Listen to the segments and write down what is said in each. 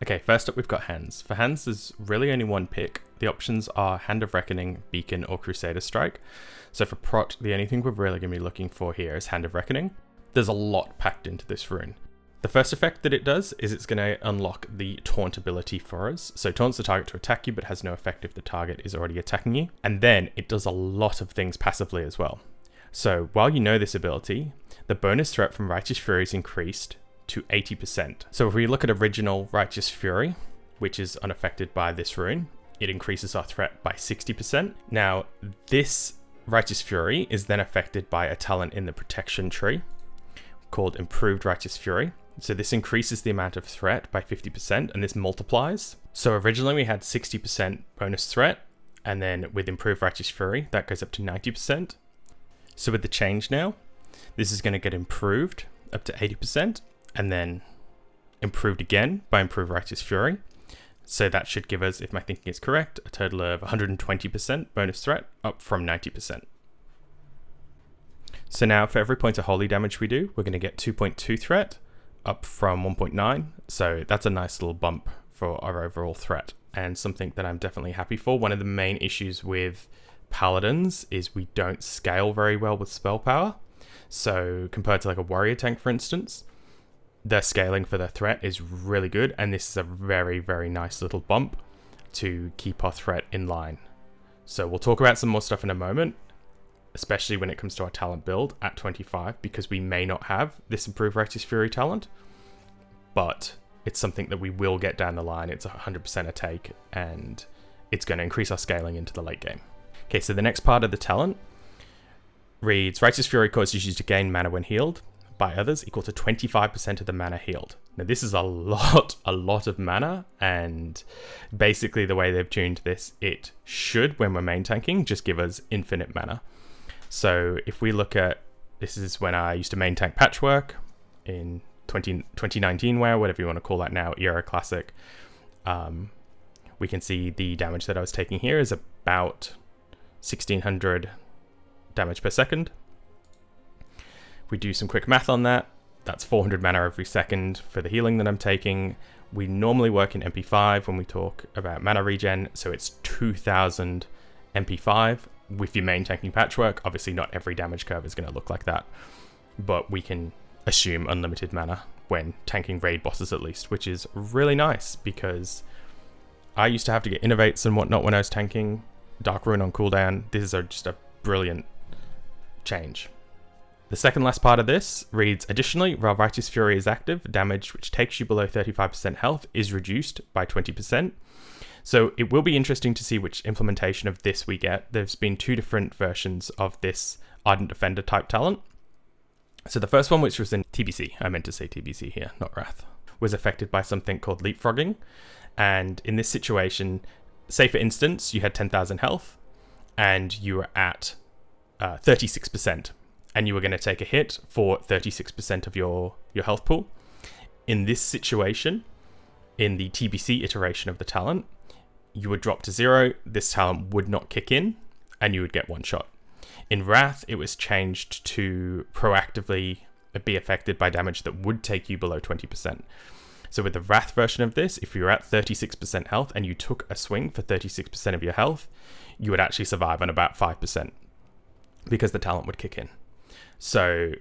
Okay, first up we've got hands. For hands, there's really only one pick. The options are Hand of Reckoning, Beacon, or Crusader Strike. So for Prot, the only thing we're really going to be looking for here is Hand of Reckoning. There's a lot packed into this rune. The first effect that it does is it's going to unlock the Taunt ability for us. So taunts the target to attack you, but has no effect if the target is already attacking you. And then it does a lot of things passively as well. So while you know this ability, the bonus threat from Righteous Fury is increased to 80%. So if we look at original Righteous Fury, which is unaffected by this rune, it increases our threat by 60%. Now, this Righteous Fury is then affected by a talent in the protection tree called Improved Righteous Fury. So this increases the amount of threat by 50%, and this multiplies. So originally we had 60% bonus threat, and then with Improved Righteous Fury, that goes up to 90%. So with the change now, this is going to get improved up to 80%, and then improved again by Improved Righteous Fury. So that should give us, if my thinking is correct, a total of 120% bonus threat, up from 90%. So now for every point of holy damage we do, we're going to get 2.2 threat, up from 1.9. So that's a nice little bump for our overall threat, and something that I'm definitely happy for. One of the main issues with Paladins is we don't scale very well with spell power. So compared to like a warrior tank, for instance, the scaling for the threat is really good, and this is a very, very nice little bump to keep our threat in line. So we'll talk about some more stuff in a moment, especially when it comes to our talent build at 25, because we may not have this Improved Righteous Fury talent, but it's something that we will get down the line. It's 100% a take, and it's going to increase our scaling into the late game. Okay, so the next part of the talent reads, Righteous Fury causes you to gain mana when healed by others equal to 25% of the mana healed. Now this is a lot of mana, and basically the way they've tuned this, it should, when we're main tanking, just give us infinite mana. So if we look at, this is when I used to main tank Patchwork in 2019 WoW, whatever you want to call that now, Era Classic, we can see the damage that I was taking here is about 1600 damage per second. If we do some quick math on that, that's 400 mana every second for the healing that I'm taking. We normally work in MP5 when we talk about mana regen, so it's 2000 MP5. With your main tanking Patchwork, obviously not every damage curve is going to look like that, but we can assume unlimited mana when tanking raid bosses at least, which is really nice because I used to have to get innovates and whatnot when I was tanking Dark Rune on cooldown. This is just a brilliant change. The second last part of this reads, additionally, while Righteous Fury is active, damage which takes you below 35% health is reduced by 20%. So it will be interesting to see which implementation of this we get. There's been two different versions of this Ardent Defender type talent. So the first one, which was in TBC, I meant to say TBC here, not Wrath, was affected by something called leapfrogging. And in this situation, say for instance, you had 10,000 health and you were at 36%, and you were going to take a hit for 36% of your health pool. In this situation, in the TBC iteration of the talent, you would drop to 0, this talent would not kick in, and you would get one shot. In Wrath, it was changed to proactively be affected by damage that would take you below 20%. So with the Wrath version of this, if you were at 36% health and you took a swing for 36% of your health, you would actually survive on about 5% because the talent would kick in. So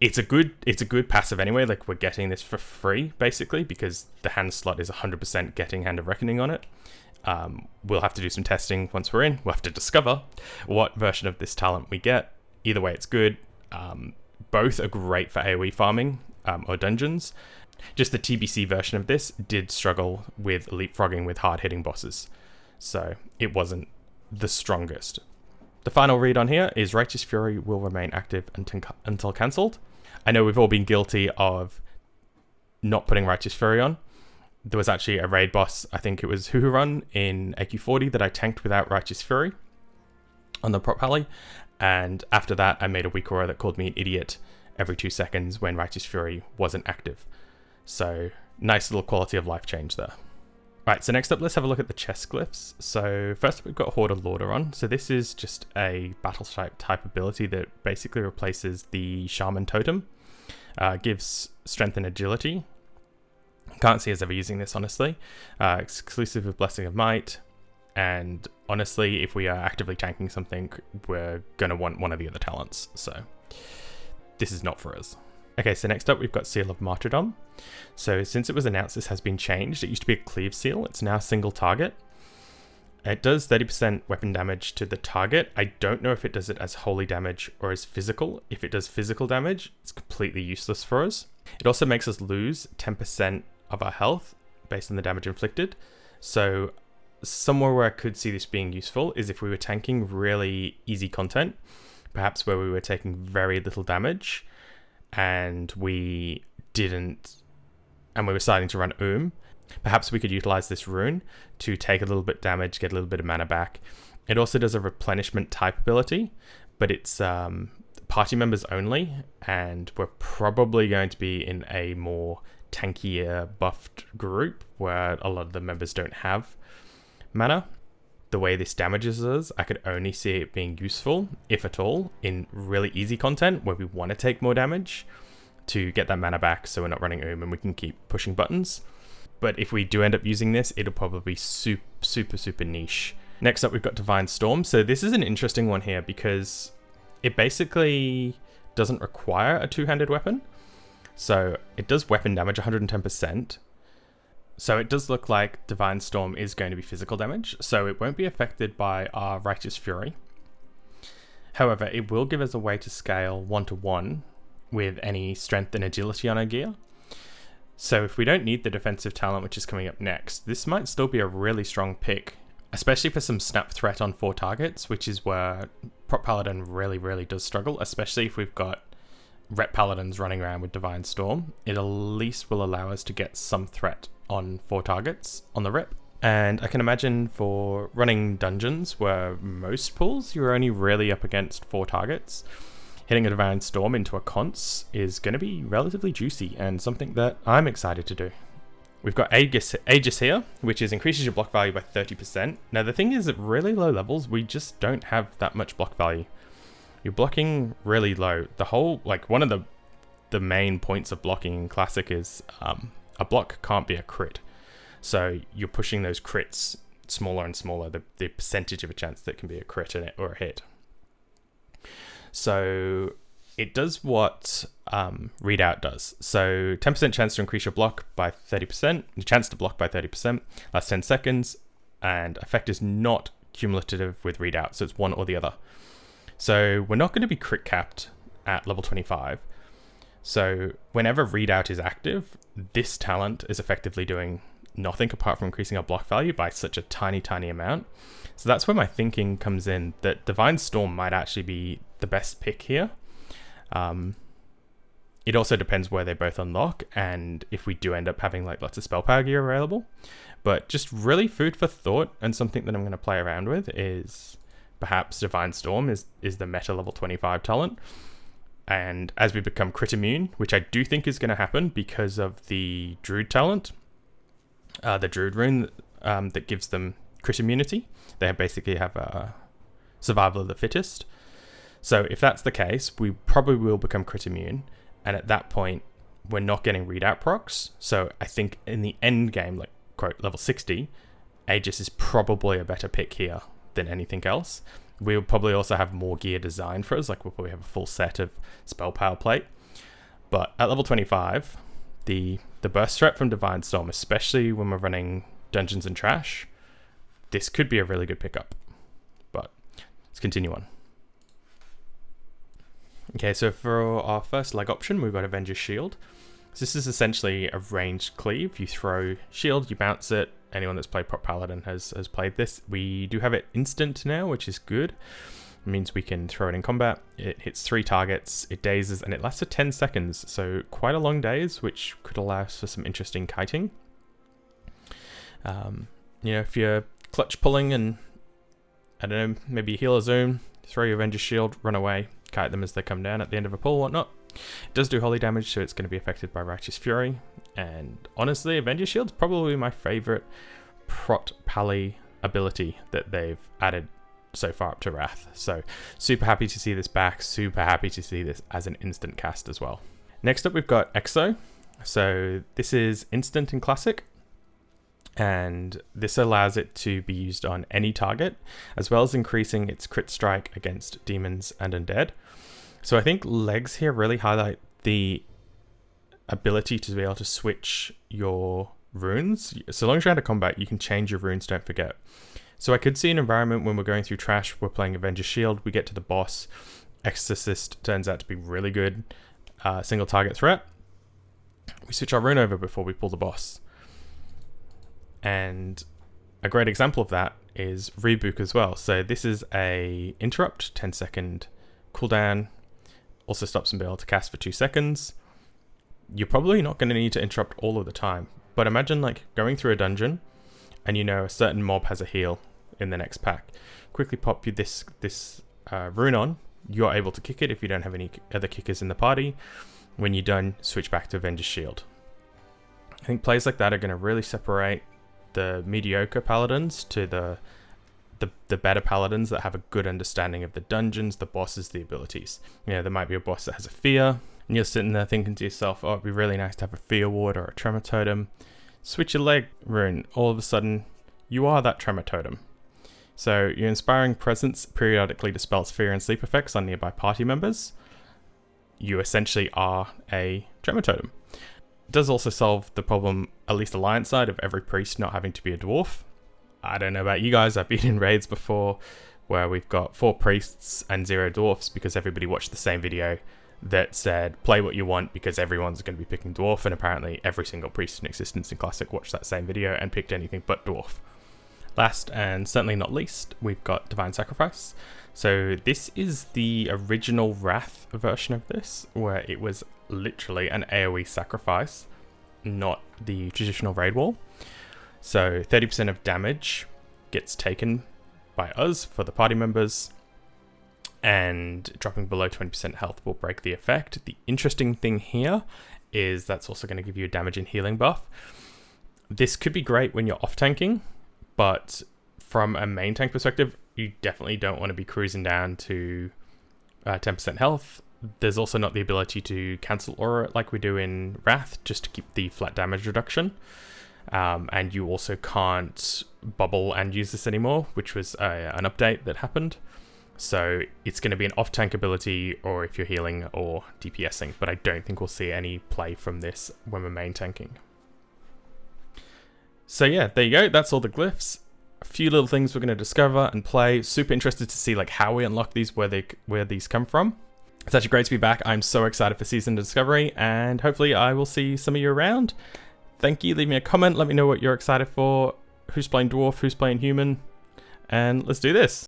it's a good passive anyway. Like, we're getting this for free basically because the hand slot is 100% getting Hand of Reckoning on it. We'll have to do some testing once we're in. We'll have to discover what version of this talent we get. Either way, it's good. Both are great for AoE farming or dungeons. Just the TBC version of this did struggle with leapfrogging with hard-hitting bosses, so it wasn't the strongest. The final read on here is Righteous Fury will remain active until cancelled. I know we've all been guilty of not putting Righteous Fury on. There was actually a raid boss, I think it was Run in AQ40, that I tanked without Righteous Fury on the Prot Paladin, and after that I made a weak aura that called me an idiot every 2 seconds when Righteous Fury wasn't active. So nice little quality of life change there. Right, so next up, let's have a look at the chest glyphs. So first we've got Horde of Lauder on. So this is just a battle type ability that basically replaces the Shaman Totem. Gives strength and agility Can't see us ever using this, honestly. Exclusive of Blessing of Might. And honestly, if we are actively tanking something, we're going to want one of the other talents. So this is not for us. Okay, so next up we've got Seal of Martyrdom. So since it was announced this has been changed, it used to be a cleave seal, it's now single target. It does 30% weapon damage to the target. I don't know if it does it as holy damage or as physical. If it does physical damage, it's completely useless for us. It also makes us lose 10% of our health based on the damage inflicted. So somewhere where I could see this being useful is if we were tanking really easy content, perhaps where we were taking very little damage, and we were starting to run perhaps we could utilize this rune to take a little bit damage, get a little bit of mana back. It also does a replenishment type ability, but it's party members only, and we're probably going to be in a more tankier buffed group where a lot of the members don't have mana. The way this damages us, I could only see it being useful, if at all, in really easy content where we want to take more damage to get that mana back so we're not running and we can keep pushing buttons. But if we do end up using this, it'll probably be super niche. Next up, we've got Divine Storm. So this is an interesting one here because it basically doesn't require a two-handed weapon. So it does weapon damage 110%. So it does look like Divine Storm is going to be physical damage, so it won't be affected by our Righteous Fury. However, it will give us a way to scale 1-to-1 with any strength and agility on our gear. So if we don't need the defensive talent, which is coming up next, this might still be a really strong pick, especially for some snap threat on 4 targets, which is where Prot Paladin really does struggle, especially if we've got Rep Paladins running around with Divine Storm. It at least will allow us to get some threat on 4 targets on the rep. And I can imagine for running dungeons where most pulls you're only really up against 4 targets, hitting a Divine Storm into a conce is going to be relatively juicy and something that I'm excited to do. We've got Aegis here, which increases your block value by 30%. Now the thing is, at really low levels, we just don't have that much block value. You're blocking really low. The whole, one of the main points of blocking in Classic is a block can't be a crit. So you're pushing those crits smaller and smaller, the percentage of a chance that can be a crit or a hit. So it does what Readout does. So 10% chance to increase your block by 30%, the chance to block by 30%, lasts 10 seconds, and effect is not cumulative with Readout, so it's one or the other. So we're not going to be crit capped at level 25. So whenever Readout is active, this talent is effectively doing nothing apart from increasing our block value by such a tiny amount. So that's where my thinking comes in, that Divine Storm might actually be the best pick here. It also depends where they both unlock and if we do end up having lots of spell power gear available. But just really food for thought, and something that I'm going to play around with is perhaps Divine Storm is the meta level 25 talent. And as we become crit immune, which I do think is going to happen because of the Druid talent, the Druid rune that gives them crit immunity, they basically have a survival of the fittest. So if that's the case, we probably will become crit immune. And at that point, we're not getting readout procs. So I think in the end game, quote, level 60, Aegis is probably a better pick here than anything else. We'll probably also have more gear designed for us. We'll probably have a full set of spell power plate. But at level 25, the burst threat from Divine Storm, especially when we're running Dungeons and Trash, this could be a really good pickup. But let's continue on. Okay, so for our first leg option, we've got Avenger's Shield. So this is essentially a ranged cleave. You throw shield, you bounce it. Anyone that's played Prot Paladin has played this. We do have it instant now, which is good. It means we can throw it in combat. It hits 3 targets, it dazes, and it lasts for 10 seconds. So quite a long daze, which could allow us for some interesting kiting. If you're clutch pulling and, I don't know, maybe heal a zone, throw your Avenger's Shield, run away, kite them as they come down at the end of a pull, whatnot. It does do holy damage, so it's going to be affected by Righteous Fury. And honestly, Avenger's Shield's probably my favorite Prot Pally ability that they've added so far up to Wrath. So super happy to see this back, super happy to see this as an instant cast as well. Next up, we've got Exo. So this is instant in Classic, and this allows it to be used on any target, as well as increasing its crit strike against demons and undead. So I think legs here really highlight the ability to be able to switch your runes. So long as you're out of combat, you can change your runes, don't forget. So I could see an environment when we're going through Trash, we're playing Avenger's Shield, we get to the boss, Exorcist turns out to be really good single target threat. We switch our rune over before we pull the boss. And a great example of that is Rebook as well. So this is a interrupt, 10-second cooldown, also stops him being able to cast for 2 seconds. You're probably not going to need to interrupt all of the time, but imagine like going through a dungeon and you know a certain mob has a heal in the next pack. Quickly pop you this rune on, you're able to kick it if you don't have any other kickers in the party. When you're done, switch back to Avenger's Shield. I think plays like that are going to really separate the mediocre paladins to the better paladins that have a good understanding of the dungeons, the bosses, the abilities. You know, there might be a boss that has a fear, and you're sitting there thinking to yourself, oh, it'd be really nice to have a fear ward or a tremor totem. Switch your leg rune, all of a sudden, you are that tremor totem. So your inspiring presence periodically dispels fear and sleep effects on nearby party members. You essentially are a tremor totem. It does also solve the problem, at least Alliance side, of every priest not having to be a dwarf. I don't know about you guys, I've been in raids before where we've got 4 priests and 0 dwarfs because everybody watched the same video that said play what you want because everyone's going to be picking dwarf, and apparently every single priest in existence in Classic watched that same video and picked anything but dwarf. Last and certainly not least, we've got Divine Sacrifice. So this is the original Wrath version of this, where it was literally an AoE sacrifice, not the traditional raid wall. So 30% of damage gets taken by us for the party members, and dropping below 20% health will break the effect. The interesting thing here is that's also going to give you a damage and healing buff. This could be great when you're off tanking, but from a main tank perspective, you definitely don't want to be cruising down to 10% health. There's also not the ability to cancel aura like we do in Wrath, just to keep the flat damage reduction. And you also can't bubble and use this anymore, which was an update that happened. So it's going to be an off-tank ability, or if you're healing or DPSing, but I don't think we'll see any play from this when we're main tanking. So yeah, there you go. That's all the glyphs. A few little things we're going to discover and play. Super interested to see like how we unlock these, where these come from. It's actually great to be back. I'm so excited for Season Discovery, and hopefully I will see some of you around. Thank you. Leave me a comment. Let me know what you're excited for. Who's playing Dwarf? Who's playing Human? And let's do this.